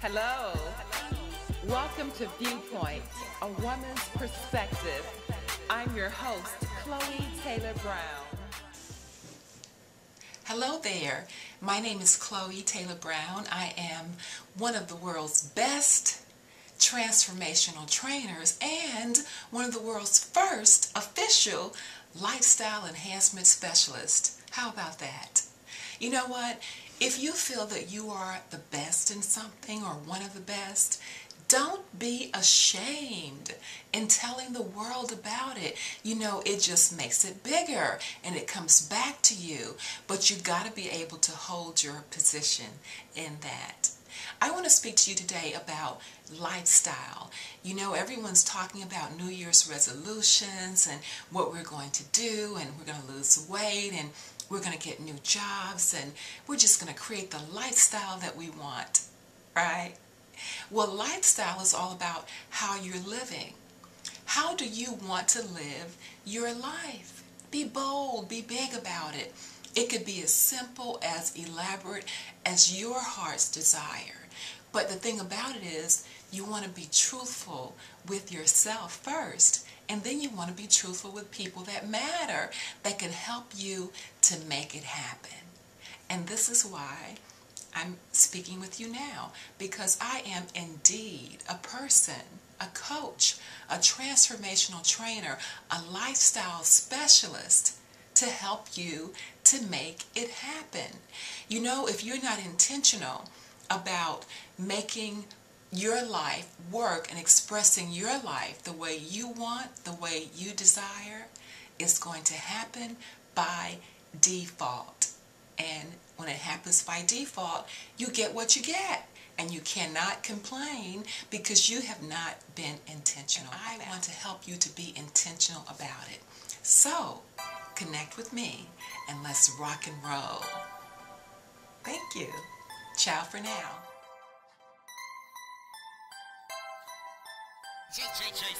Hello. Welcome to Viewpoint, a woman's perspective. I'm your host, Chloe Taylor Brown. Hello there. My name is Chloe Taylor Brown. I am one of the world's best transformational trainers and one of the world's first official lifestyle enhancement specialist. How about that? You know what? If you feel that you are the best in something or one of the best, don't be ashamed in telling the world about it. You know, it just makes it bigger and it comes back to you. But you got to be able to hold your position in that. I want to speak to you today about lifestyle. You know, everyone's talking about New Year's resolutions and what we're going to do, and we're going to lose weight, and we're going to get new jobs, and we're just going to create the lifestyle that we want, right? Well, lifestyle is all about how you're living. How do you want to live your life? Be bold, be big about it. It could be as simple, as elaborate as your heart's desire. But the thing about it is, you want to be truthful with yourself first, and then you want to be truthful with people that matter, that can help you to make it happen. And this is why I'm speaking with you now, because I am indeed a person, a coach, a transformational trainer, a lifestyle specialist to help you to make it happen. You know, if you're not intentional about making your life work and expressing your life the way you want, the way you desire, it's going to happen by default. And when it happens by default, you get what you get. And you cannot complain because you have not been intentional. I want to help you to be intentional about it. So, connect with me and let's rock and roll. Thank you. Ciao for now. JJJ